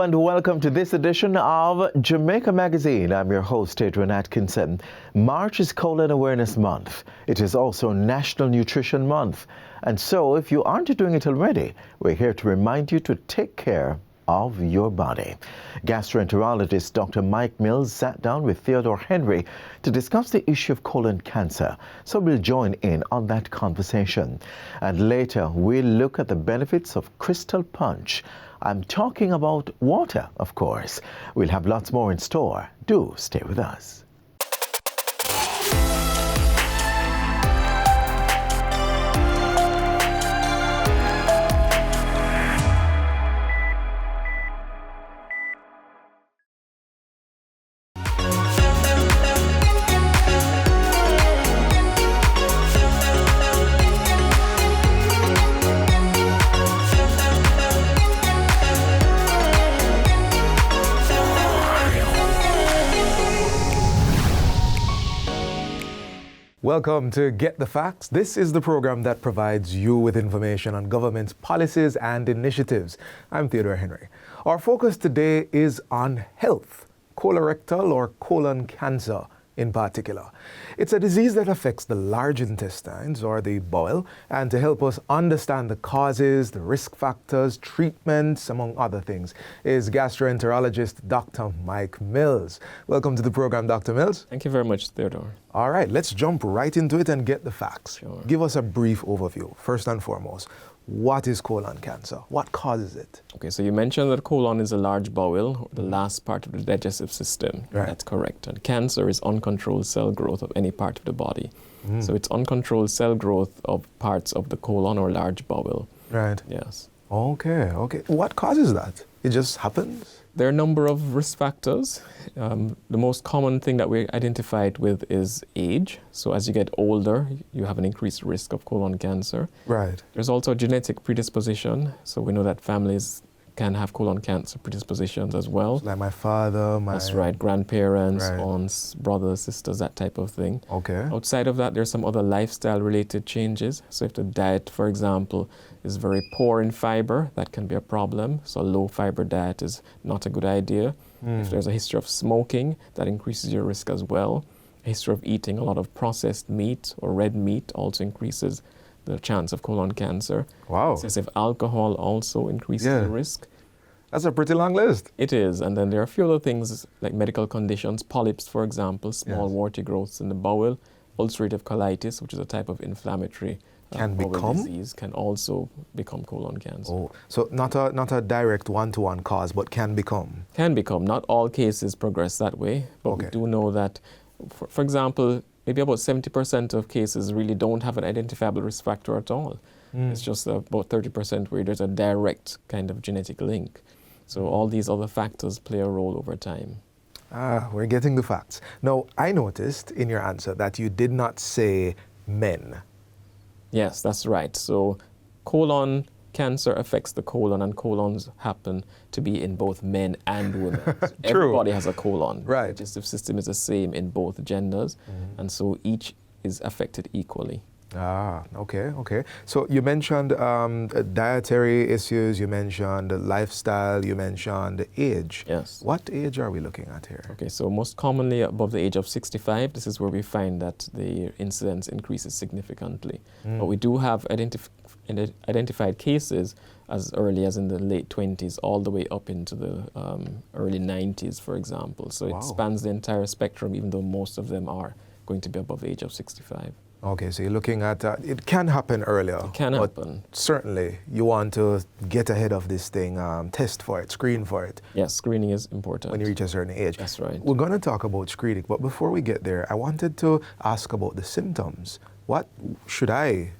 and welcome to this edition of Jamaica Magazine. I'm your host, Adrian Atkinson. March is Colon Awareness Month. It is also National Nutrition Month. And so, if you aren't doing it already, we're here to remind you to take care of your body. Gastroenterologist Dr. Mike Mills sat down with Theodore Henry to discuss the issue of colon cancer. So we'll join in on that conversation. And later, we'll look at the benefits of Crystal Punch. I'm talking about water, of course. We'll have lots more in store. Do stay with us. Welcome to Get the Facts. This is the program that provides you with information on government's policies and initiatives. I'm Theodore Henry. Our focus today is on health, colorectal or colon cancer in particular. It's a disease that affects the large intestines or the bowel, and to help us understand the causes, the risk factors, treatments, among other things, is gastroenterologist Dr. Mike Mills. Welcome to the program, Dr. Mills. Thank you very much, Theodore. All right, let's jump right into it and get the facts. Sure. Give us a brief overview. First and foremost, what is colon cancer? What causes it? Okay, so you mentioned that colon is a large bowel, the last part of the digestive system. Right. That's correct. And cancer is uncontrolled cell growth of any part of the body. So it's uncontrolled cell growth of parts of the colon or large bowel. Right. Yes. Okay. What causes that? It just happens? There are a number of risk factors. The most common thing that we identified with is age. So as you get older, you have an increased risk of colon cancer. Right. There's also genetic predisposition. So we know that families can have colon cancer predispositions as well. Like my father, That's right, grandparents, Right. aunts, brothers, sisters, that type of thing. Okay. Outside of that, there's some other lifestyle-related changes. So if the diet, for example, is very poor in fiber, that can be a problem. So a low-fiber diet is not a good idea. If there's a history of smoking, that increases your risk as well. A history of eating a lot of processed meat or red meat also increases the chance of colon cancer. Wow. Excessive alcohol also increases the risk. That's a pretty long list. It is, and then there are a few other things like medical conditions, polyps, for example, small Yes. warty growths in the bowel, ulcerative colitis, which is a type of inflammatory bowel disease, can also become colon cancer. Oh, so not a direct one-to-one cause, but can become. Can become. Not all cases progress that way, but we do know that, for example, maybe about 70% of cases really don't have an identifiable risk factor at all. It's just about 30% where there's a direct kind of genetic link. So all these other factors play a role over time. We're getting the facts. Now, I noticed in your answer that you did not say men. Yes, that's right. So colon cancer affects the colon, and colons happen to be in both men and women. So everybody has a colon. Right. The digestive system is the same in both genders, and so each is affected equally. Okay. So you mentioned dietary issues, you mentioned lifestyle, you mentioned age. Yes. What age are we looking at here? Okay, so most commonly above the age of 65, this is where we find that the incidence increases significantly. But we do have identified cases as early as in the late 20s all the way up into the early 90s, for example. So it spans the entire spectrum, even though most of them are going to be above the age of 65. Okay, so you're looking at, it can happen earlier. It can happen. Certainly, you want to get ahead of this thing, test for it, screen for it. Yes, screening is important. When you reach a certain age. That's right. We're going to talk about screening, but before we get there, I wanted to ask about the symptoms. What should I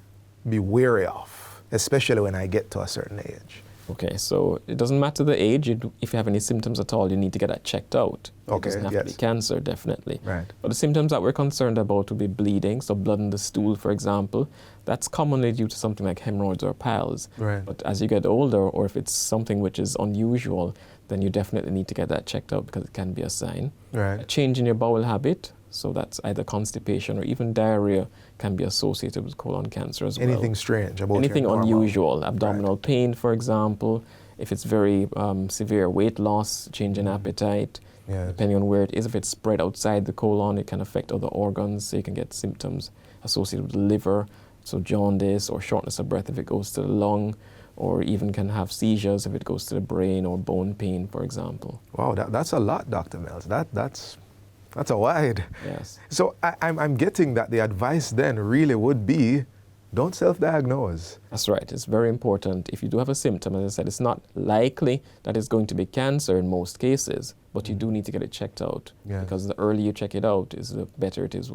be wary of, especially when I get to a certain age? Okay, so it doesn't matter the age. If you have any symptoms at all, you need to get that checked out. It doesn't have to be cancer, definitely. Right. But the symptoms that we're concerned about would be bleeding, so blood in the stool, for example. That's commonly due to something like hemorrhoids or piles. Right. But as you get older, or if it's something which is unusual, then you definitely need to get that checked out because it can be a sign. Right. A change in your bowel habit, so that's either constipation or even diarrhea, can be associated with colon cancer as well. Anything strange about anything your normal? unusual, abdominal pain, for example, If it's very severe weight loss, change in appetite, depending on where it is. If it's spread outside the colon, it can affect other organs. So you can get symptoms associated with the liver, so jaundice or shortness of breath if it goes to the lung, or even can have seizures if it goes to the brain, or bone pain, for example. Wow, that's a lot, Dr. Mills. That's a wide. Yes. So I'm getting that the advice then really would be, don't self-diagnose. That's right. It's very important. If you do have a symptom, as I said, it's not likely that it's going to be cancer in most cases, but you do need to get it checked out. Yes. Because the earlier you check it out, the better it is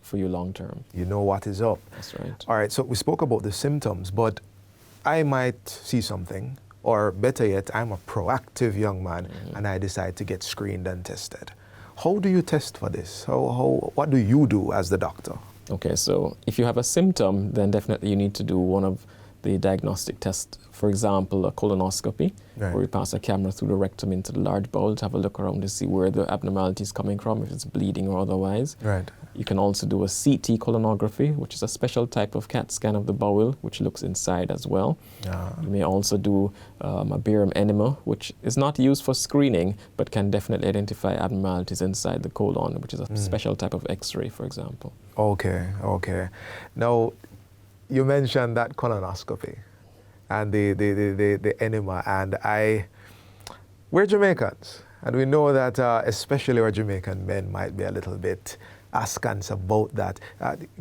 for you long term. You know what is up. That's right. All right, so we spoke about the symptoms, but I might see something, or better yet, I'm a proactive young man and I decide to get screened and tested. How do you test for this? What do you do as the doctor? Okay, so if you have a symptom, then definitely you need to do one of the diagnostic tests. For example, a colonoscopy, where we pass a camera through the rectum into the large bowel to have a look around to see where the abnormality is coming from, if it's bleeding or otherwise. Right. You can also do a CT colonography, which is a special type of CAT scan of the bowel, which looks inside as well. You may also do a barium enema, which is not used for screening, but can definitely identify abnormalities inside the colon, which is a special type of X-ray, for example. Okay. Now, you mentioned that colonoscopy and the enema, and we're Jamaicans, and we know that especially our Jamaican men might be a little bit askance about that.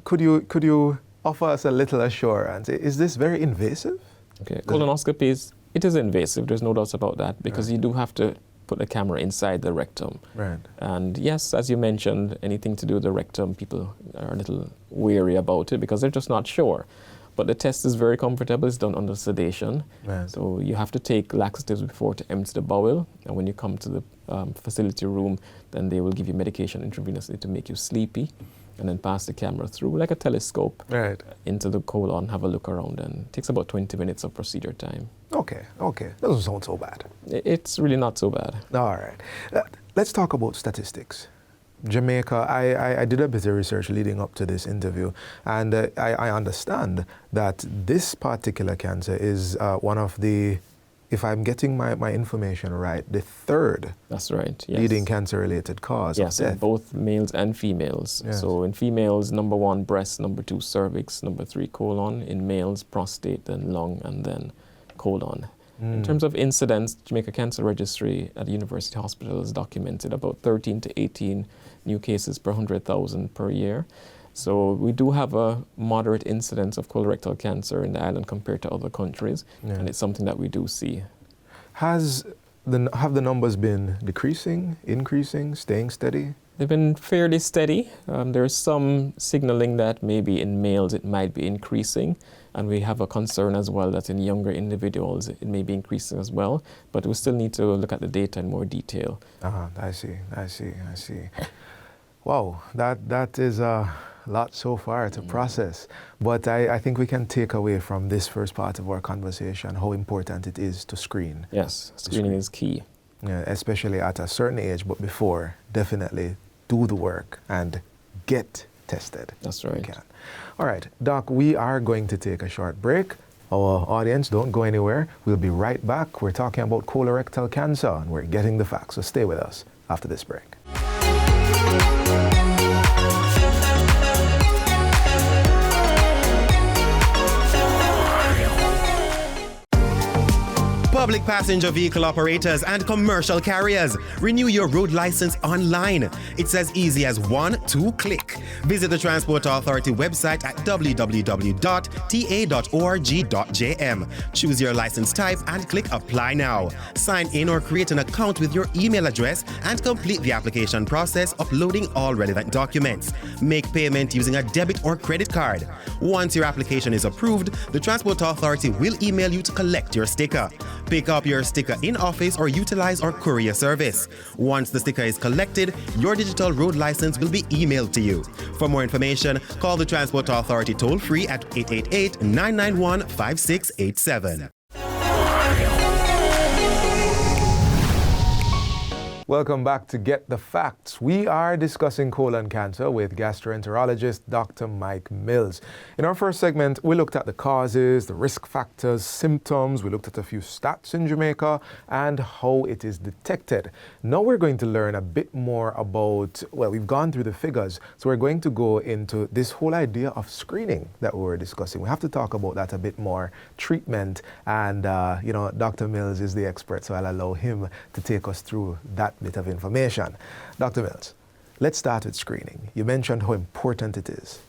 Could you offer us a little assurance? Is this very invasive? Okay, colonoscopy it is invasive, there's no doubt about that, because you do have to put the camera inside the rectum. Right. And yes, as you mentioned, anything to do with the rectum, people are a little wary about it because they're just not sure. But the test is very comfortable. It's done under sedation. Right. So you have to take laxatives before to empty the bowel. And when you come to the facility room, then they will give you medication intravenously to make you sleepy, and then pass the camera through like a telescope into the colon, have a look around, and it takes about 20 minutes of procedure time. Okay. Doesn't sound so bad. It's really not so bad. All right. Let's talk about statistics. Jamaica, I did a bit of research leading up to this interview, and I understand that this particular cancer is one of the, if I'm getting my information right, the third That's right, yes. leading cancer-related cause of Yes, death. in both males and females. Yes. So in females, number 1, breast, number 2, cervix, number 3, colon. In males, prostate, then lung, and then colon. In terms of incidence, Jamaica Cancer Registry at the University Hospital has documented about 13 to 18 new cases per 100,000 per year. So we do have a moderate incidence of colorectal cancer in the island compared to other countries, and it's something that we do see. Have the numbers been decreasing, increasing, staying steady? They've been fairly steady. There's some signaling that maybe in males it might be increasing, and we have a concern as well that in younger individuals it may be increasing as well, but we still need to look at the data in more detail. I see. Wow, that is a lot so far to process, but I think we can take away from this first part of our conversation how important it is to screen. Yes, screening is key. Yeah, especially at a certain age, but before, definitely do the work and get tested. That's right. You can. All right, Doc, we are going to take a short break. Our audience, don't go anywhere. We'll be right back. We're talking about colorectal cancer, and we're getting the facts, so stay with us after this break. Public passenger vehicle operators and commercial carriers. Renew your road license online. It's as easy as 1-2 click. Visit the Transport Authority website at www.ta.org.jm. Choose your license type and click Apply Now. Sign in or create an account with your email address and complete the application process, uploading all relevant documents. Make payment using a debit or credit card. Once your application is approved, the Transport Authority will email you to collect your sticker. Pick up your sticker in office or utilize our courier service. Once the sticker is collected, your digital road license will be emailed to you. For more information, call the Transport Authority toll-free at 888-991-5687. Welcome back to Get the Facts. We are discussing colon cancer with gastroenterologist Dr. Mike Mills. In our first segment, we looked at the causes, the risk factors, symptoms. We looked at a few stats in Jamaica and how it is detected. Now we're going to learn a bit more about, well, we've gone through the figures, so we're going to go into this whole idea of screening that we were discussing. We have to talk about that a bit more, treatment, and Dr. Mills is the expert, so I'll allow him to take us through that bit of information. Dr. Mills, let's start with screening. You mentioned how important it is.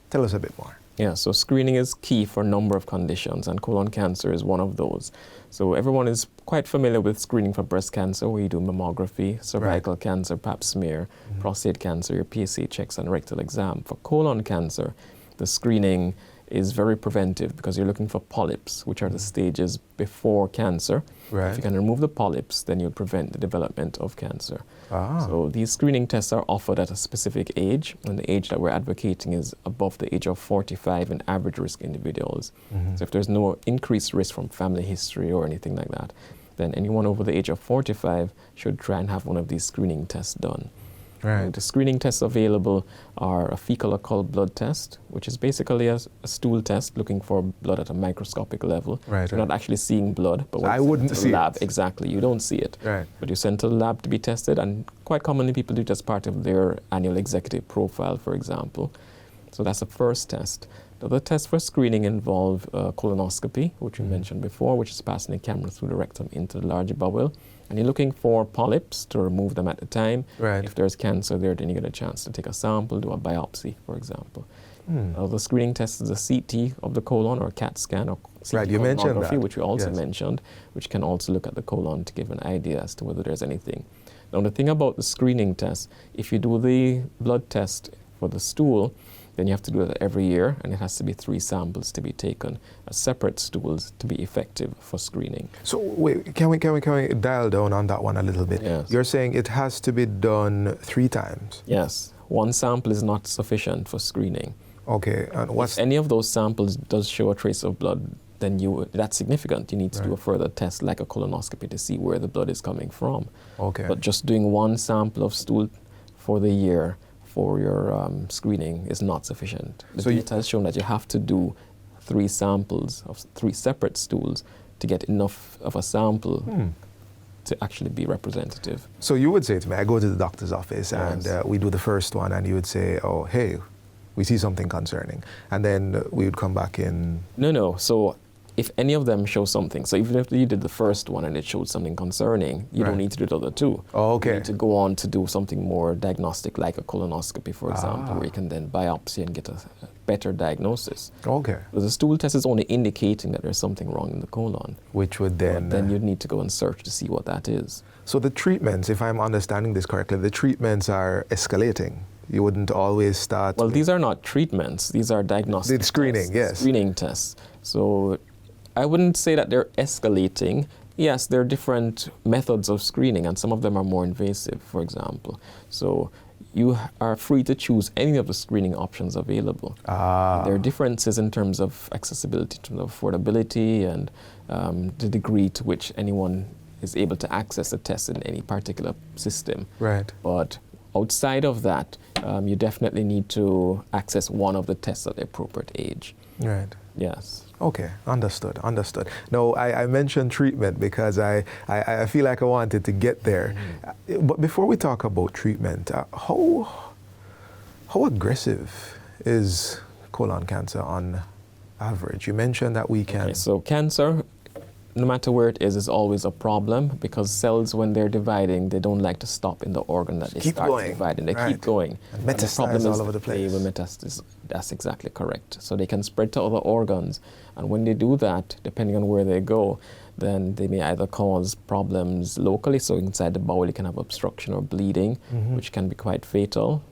Tell us a bit more. Yeah, so screening is key for a number of conditions, and colon cancer is one of those. So everyone is quite familiar with screening for breast cancer, where you do mammography, cervical cancer, pap smear, prostate cancer, your PSA checks, and rectal exam. For colon cancer, the screening is very preventive because you're looking for polyps, which are the stages before cancer. If you can remove the polyps, then you'll prevent the development of cancer. So these screening tests are offered at a specific age, and the age that we're advocating is above the age of 45 in average risk individuals. So if there's no increased risk from family history or anything like that, then anyone over the age of 45 should try and have one of these screening tests done. The screening tests available are a fecal occult blood test, which is basically a stool test looking for blood at a microscopic level. You're not actually seeing blood, but when I wouldn't see the lab, it. Exactly, you don't see it. But you send to the lab to be tested, and quite commonly people do it as part of their annual executive profile, for example. So that's the first test. The other tests for screening involve colonoscopy, which we mentioned before, which is passing a camera through the rectum into the large bowel. And you're looking for polyps to remove them at the time. If there's cancer there, then you get a chance to take a sample, do a biopsy, for example. The screening test is a CT of the colon, or a CAT scan, or CT you mentioned colonography, that. which we also mentioned, which can also look at the colon to give an idea as to whether there's anything. Now, the thing about the screening test, if you do the blood test for the stool, then you have to do that every year, and it has to be 3 samples to be taken as separate stools to be effective for screening. So wait, can we dial down on that one a little bit? You're saying it has to be done 3 times? Yes. 1 sample is not sufficient for screening. Okay, and if any of those samples does show a trace of blood, then that's significant. You need to do a further test, like a colonoscopy, to see where the blood is coming from. But just doing 1 sample of stool for the year for your screening is not sufficient. The data has shown that you have to do 3 samples of 3 separate stools to get enough of a sample to actually be representative. So you would say to me, I go to the doctor's office and we do the first one, and you would say, oh, hey, we see something concerning. And then we would come back in... No. So if any of them show something, so even if you did the first one and it showed something concerning, you don't need to do the other 2. You need to go on to do something more diagnostic, like a colonoscopy, for example, where you can then biopsy and get a better diagnosis. The stool test is only indicating that there's something wrong in the colon. Which would then... Then you'd need to go and search to see what that is. So the treatments, if I'm understanding this correctly, the treatments are escalating. You wouldn't always start... Well, these are not treatments. These are diagnostic tests. Screening, yes. Screening tests. So I wouldn't say that they're escalating. Yes, there are different methods of screening, and some of them are more invasive, for example. So you are free to choose any of the screening options available. There are differences in terms of accessibility, in terms of affordability, and the degree to which anyone is able to access a test in any particular system. But outside of that, you definitely need to access one of the tests at the appropriate age. Yes. Okay, understood. No, I mentioned treatment because I feel like I wanted to get there. But before we talk about treatment, how aggressive is colon cancer on average? You mentioned that we can... So cancer, no matter where it is always a problem, because cells, when they're dividing, they don't like to stop in the organ that they start dividing. They keep going. And metastasize all over the place. They will metastasize. That's exactly correct. So they can spread to other organs, and when they do that, depending on where they go, then they may either cause problems locally, so inside the bowel you can have obstruction or bleeding, which can be quite fatal.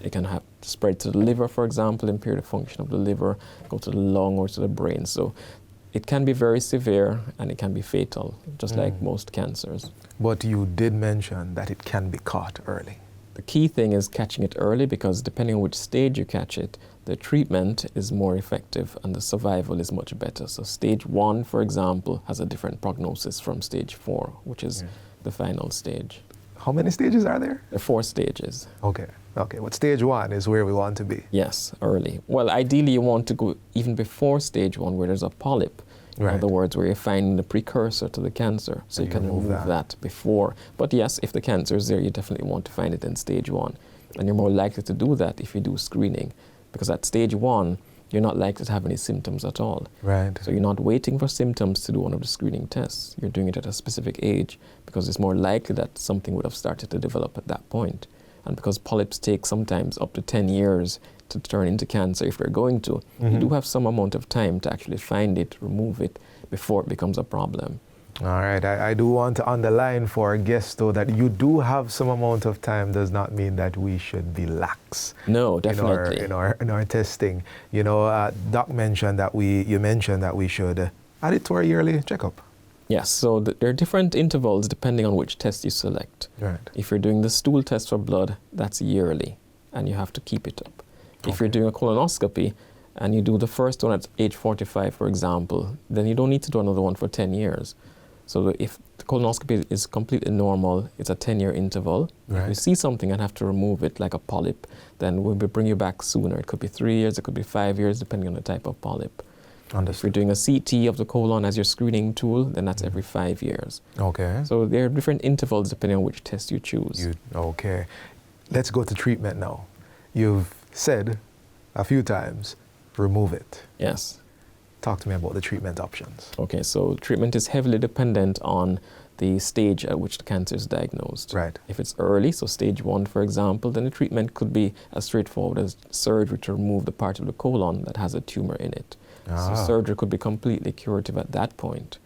It can have spread to the liver, for example, impair the function of the liver, go to the lung or to the brain. So it can be very severe and it can be fatal, just like most cancers. But you did mention that it can be caught early. The key thing is catching it early, because depending on which stage you catch it, the treatment is more effective and the survival is much better. So stage 1, for example, has a different prognosis from stage 4, which is the final stage. How many stages are there? There are 4 stages. Okay. But stage 1 is where we want to be. Yes, early. Well, ideally you want to go even before stage 1 where there's a polyp. Right. In other words, where you're finding the precursor to the cancer. So you can remove that before. But yes, if the cancer is there, you definitely want to find it in stage 1. And you're more likely to do that if you do screening. Because at stage 1, you're not likely to have any symptoms at all. Right. So you're not waiting for symptoms to do one of the screening tests. You're doing it at a specific age because it's more likely that something would have started to develop at that point. And because polyps take sometimes up to 10 years to turn into cancer if they're going to, you do have some amount of time to actually find it, remove it, before it becomes a problem. All right. I do want to underline for our guests, though, that you do have some amount of time does not mean that we should be lax. No, definitely. In our testing. You know, Doc mentioned that you mentioned that we should add it to our yearly checkup. Yes, so there are different intervals depending on which test you select. Right. If you're doing the stool test for blood, that's yearly, and you have to keep it up. If you're doing a colonoscopy, and you do the first one at age 45, for example, then you don't need to do another one for 10 years. So if the colonoscopy is completely normal, it's a 10-year interval. Right. If you see something and have to remove it, like a polyp, then we'll bring you back sooner. It could be 3 years, it could be 5 years, depending on the type of polyp. If you're doing a CT of the colon as your screening tool, then that's every 5 years. Okay. So there are different intervals depending on which test you choose. Okay. Let's go to treatment now. You've said a few times, remove it. Yes. Talk to me about the treatment options. Okay, so treatment is heavily dependent on the stage at which the cancer is diagnosed. Right. If it's early, so stage 1, for example, then the treatment could be as straightforward as surgery to remove the part of the colon that has a tumor in it. So surgery could be completely curative at that point.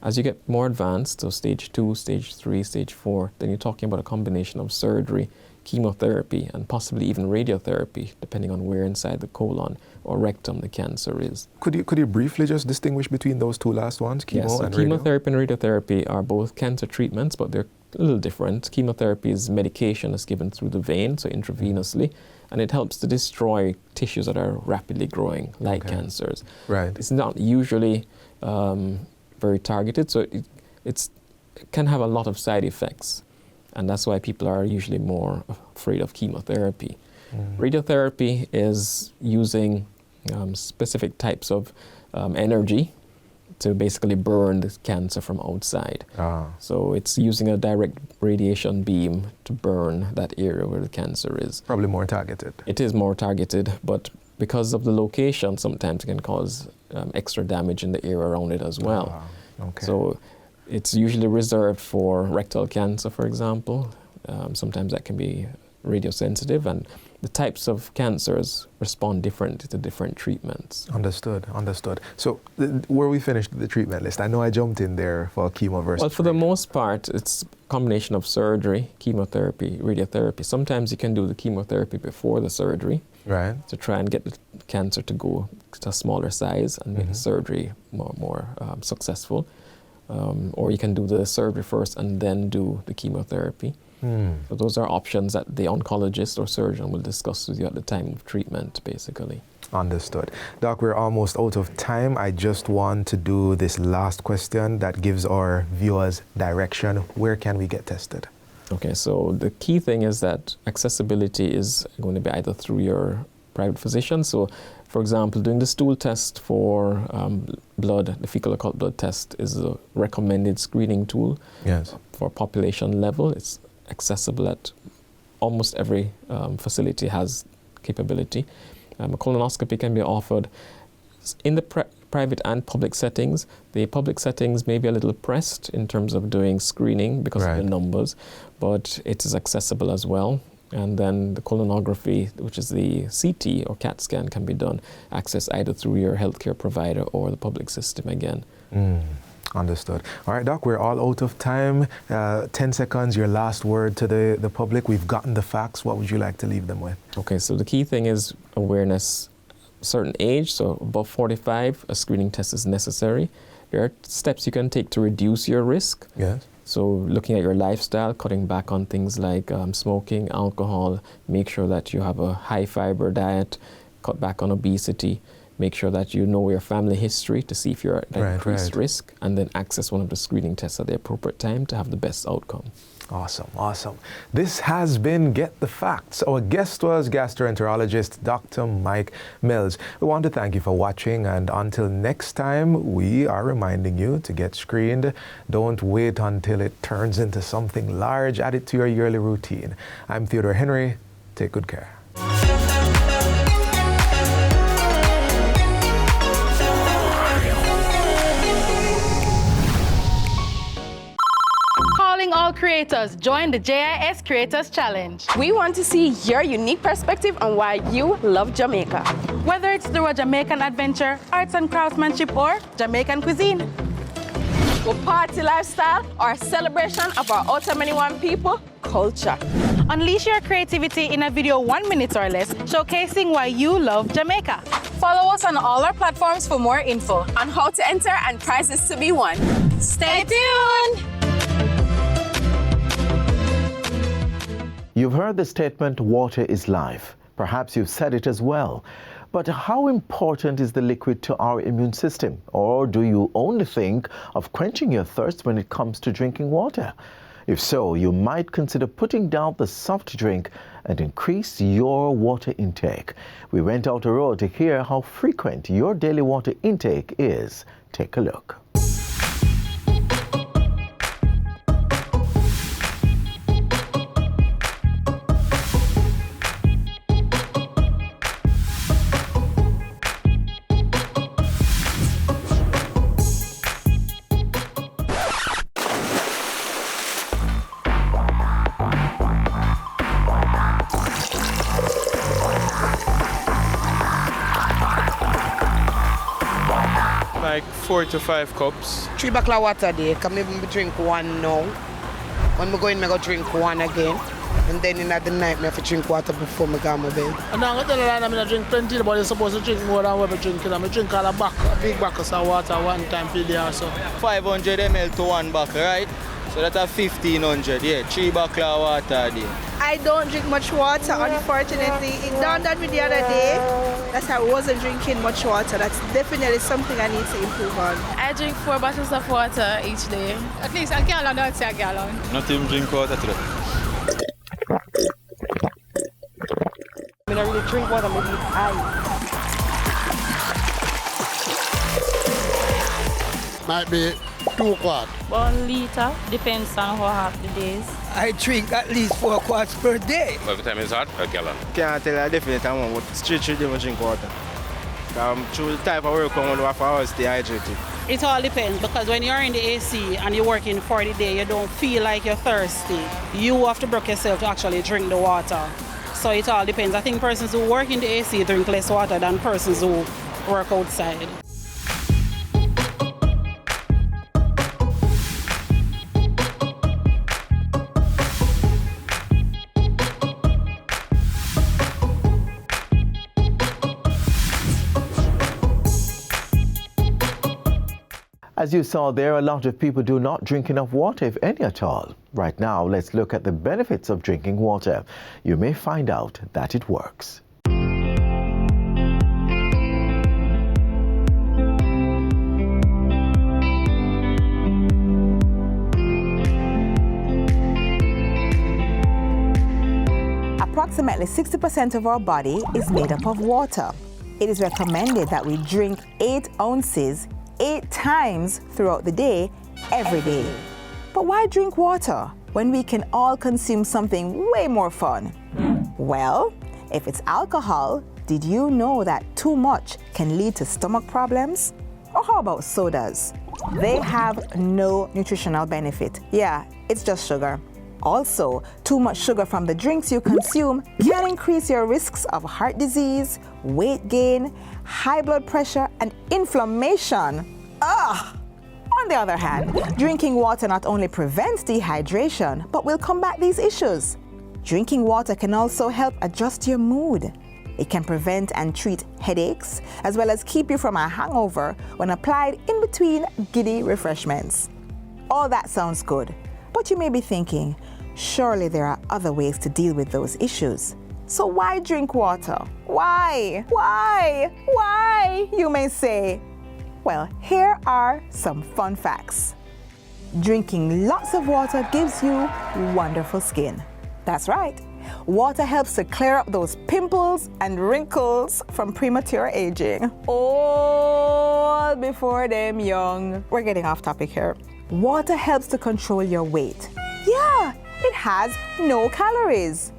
As you get more advanced, so stage 2, stage 3, stage 4, then you're talking about a combination of surgery, chemotherapy, and possibly even radiotherapy, depending on where inside the colon or rectum the cancer is. Could you briefly just distinguish between those two last ones, chemo Yes, so and chemotherapy and radiotherapy are both cancer treatments, but they're a little different. Chemotherapy is medication that's given through the vein, so intravenously, and it helps to destroy tissues that are rapidly growing, like cancers. Right. It's not usually very targeted, so it can have a lot of side effects, and that's why people are usually more afraid of chemotherapy. Radiotherapy is using specific types of energy to basically burn the cancer from outside. So it's using a direct radiation beam to burn that area where the cancer is. Probably more targeted. It is more targeted, but because of the location, sometimes it can cause extra damage in the area around it as well. Okay. So it's usually reserved for rectal cancer, for example. Sometimes that can be radiosensitive, and the types of cancers respond differently to different treatments. Understood. So where we finished the treatment list, I know I jumped in there for chemo versus... Well, for the most part, it's a combination of surgery, chemotherapy, radiotherapy. Sometimes you can do the chemotherapy before the surgery. Right. To try and get the cancer to go to a smaller size and make the surgery more successful. Or you can do the surgery first and then do the chemotherapy. So those are options that the oncologist or surgeon will discuss with you at the time of treatment, basically. Understood. Doc, we're almost out of time. I just want to do this last question that gives our viewers direction. Where can we get tested? Okay, so the key thing is that accessibility is going to be either through your private physician. So, for example, doing the stool test for blood, the fecal occult blood test, is a recommended screening tool. Yes. For population level. It's accessible at almost every facility has capability. A colonoscopy can be offered in the private and public settings. The public settings may be a little pressed in terms of doing screening because of the numbers, but it is accessible as well. And then the colonography, which is the CT or CAT scan, can be done, accessed either through your healthcare provider or the public system again. Understood. All right, Doc, we're all out of time. 10 seconds, your last word to the public. We've gotten the facts. What would you like to leave them with? Okay, so the key thing is awareness. Certain age, so above 45, a screening test is necessary. There are steps you can take to reduce your risk. Yes. So looking at your lifestyle, cutting back on things like smoking, alcohol, make sure that you have a high fiber diet, cut back on obesity, make sure that you know your family history to see if you're at increased risk, and then access one of the screening tests at the appropriate time to have the best outcome. Awesome, awesome. This has been Get the Facts. Our guest was gastroenterologist Dr. Mike Mills. We want to thank you for watching, and until next time, we are reminding you to get screened. Don't wait until it turns into something large. Add it to your yearly routine. I'm Theodore Henry. Take good care. All creators, join the JIS Creators Challenge. We want to see your unique perspective on why you love Jamaica. Whether it's through a Jamaican adventure, arts and craftsmanship, or Jamaican cuisine. A party lifestyle or a celebration of our Otamaniwan people culture. Unleash your creativity in a video 1 minute or less, showcasing why you love Jamaica. Follow us on all our platforms for more info on how to enter and prizes to be won. Stay tuned! You've heard the statement, water is life. Perhaps you've said it as well. But how important is the liquid to our immune system? Or do you only think of quenching your thirst when it comes to drinking water? If so, you might consider putting down the soft drink and increase your water intake. We went out the road to hear how frequent your daily water intake is. Take a look. Like 4 to 5 cups. 3 bottles of water a day, because maybe drink one now. When I go in, I go drink one again. And then in the night, I have to drink water before I go to my bed. And I'm going to tell you, I drink plenty, but you're supposed to drink more than what I drink. I drink all a big buckets of water one time per day or so. 500 ml to 1 bottle, right? So that's a 1,500, yeah. 3 bottles of water a day. I don't drink much water, unfortunately. It dawned on me the other day that I wasn't drinking much water. That's definitely something I need to improve on. I drink 4 bottles of water each day. At least a gallon, I'd say a gallon. Not even drink water today. I don't really drink water, maybe it's ice. Might be 2 quarts. 1 liter, depends on how hot the days. I drink at least 4 quarts per day. Every time it's hot, a gallon. Can't tell you definitely I want, but straight drink water. Through the type of work I'm going to hours stay hydrated. It all depends, because when you're in the AC and you're working 40 days, you don't feel like you're thirsty. You have to break yourself to actually drink the water. So it all depends. I think persons who work in the AC drink less water than persons who work outside. As you saw there, a lot of people do not drink enough water, if any at all. Right now, let's look at the benefits of drinking water. You may find out that it works. Approximately 60% of our body is made up of water. It is recommended that we drink 8 ounces 8 times throughout the day, every day. But why drink water when we can all consume something way more fun? Well, if it's alcohol, did you know that too much can lead to stomach problems? Or how about sodas? They have no nutritional benefit. Yeah, it's just sugar. Also, too much sugar from the drinks you consume can increase your risks of heart disease, weight gain, high blood pressure, and inflammation. On the other hand, drinking water not only prevents dehydration, but will combat these issues. Drinking water can also help adjust your mood. It can prevent and treat headaches, as well as keep you from a hangover when applied in between giddy refreshments. All that sounds good, but you may be thinking, surely there are other ways to deal with those issues. So why drink water? Why? You may say. Well, here are some fun facts. Drinking lots of water gives you wonderful skin. That's right. Water helps to clear up those pimples and wrinkles from premature aging. All before them young. We're getting off topic here. Water helps to control your weight. Yeah, it has no calories.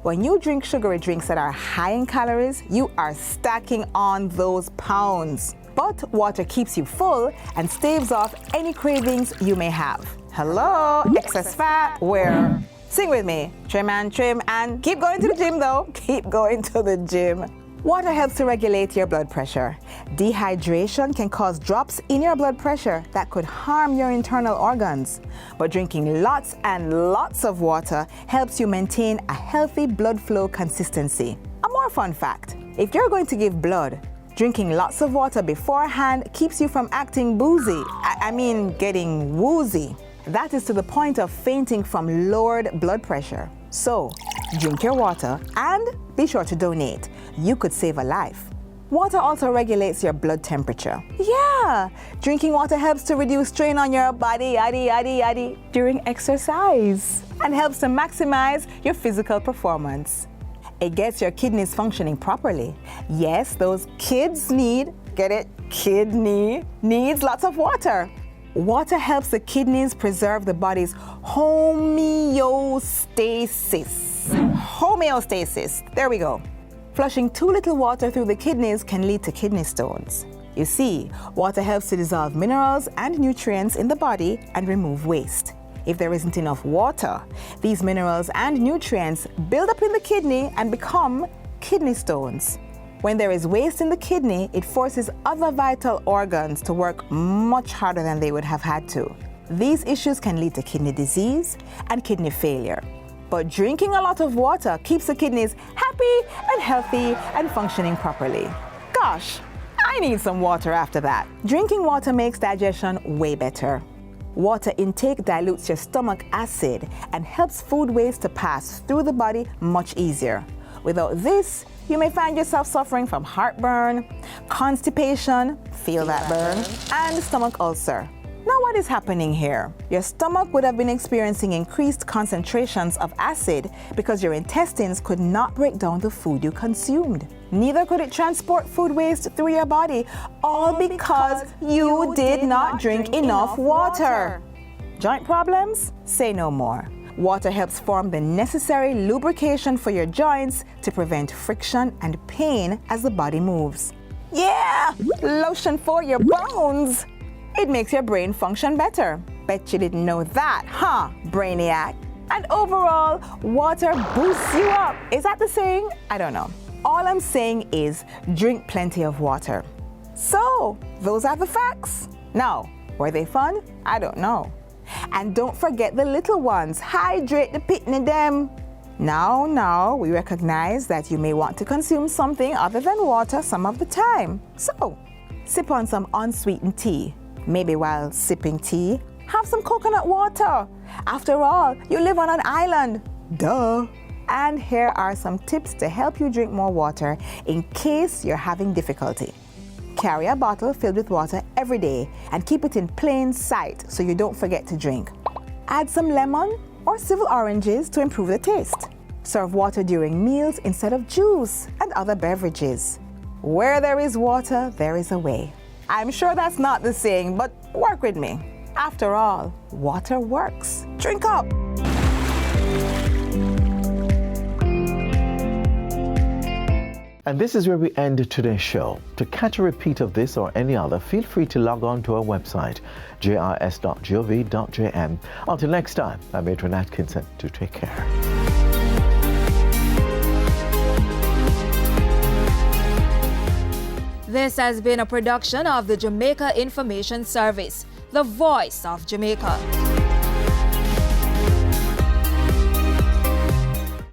When you drink sugary drinks that are high in calories, you are stacking on those pounds. But water keeps you full and staves off any cravings you may have. Hello, excess fat, where? Sing with me, trim and keep going to the gym though. Keep going to the gym. Water helps to regulate your blood pressure. Dehydration can cause drops in your blood pressure that could harm your internal organs. But drinking lots and lots of water helps you maintain a healthy blood flow consistency. A more fun fact, if you're going to give blood, drinking lots of water beforehand keeps you from acting boozy. I mean getting woozy. That is to the point of fainting from lowered blood pressure. So, drink your water and be sure to donate. You could save a life. Water also regulates your blood temperature. Yeah, drinking water helps to reduce strain on your body during exercise and helps to maximize your physical performance. It gets your kidneys functioning properly. Yes, those kids need, get it? Kidney needs lots of water. Water helps the kidneys preserve the body's homeostasis. Homeostasis, there we go. Flushing too little water through the kidneys can lead to kidney stones. You see, water helps to dissolve minerals and nutrients in the body and remove waste. If there isn't enough water, these minerals and nutrients build up in the kidney and become kidney stones. When there is waste in the kidney, it forces other vital organs to work much harder than they would have had to. These issues can lead to kidney disease and kidney failure. But drinking a lot of water keeps the kidneys happy and healthy and functioning properly. Gosh, I need some water after that. Drinking water makes digestion way better. Water intake dilutes your stomach acid and helps food waste to pass through the body much easier. Without this, you may find yourself suffering from heartburn, constipation, feel that burn, and stomach ulcer. Now what is happening here? Your stomach would have been experiencing increased concentrations of acid because your intestines could not break down the food you consumed. Neither could it transport food waste through your body, all because you did not drink enough water. Joint problems? Say no more. Water helps form the necessary lubrication for your joints to prevent friction and pain as the body moves. Yeah, lotion for your bones. It makes your brain function better. Bet you didn't know that, huh, brainiac? And overall, water boosts you up. Is that the saying? I don't know. All I'm saying is drink plenty of water. So, those are the facts. Now, were they fun? I don't know. And don't forget the little ones. Hydrate the pitney them. Now, we recognize that you may want to consume something other than water some of the time. So, sip on some unsweetened tea. Maybe while sipping tea, have some coconut water. After all, you live on an island. Duh. And here are some tips to help you drink more water in case you're having difficulty. Carry a bottle filled with water every day and keep it in plain sight so you don't forget to drink. Add some lemon or civil oranges to improve the taste. Serve water during meals instead of juice and other beverages. Where there is water, there is a way. I'm sure that's not the saying, but work with me. After all, water works. Drink up. And this is where we end today's show. To catch a repeat of this or any other, feel free to log on to our website, jrs.gov.jm. Until next time, I'm Adrian Atkinson. Do take care. This has been a production of the Jamaica Information Service, the voice of Jamaica.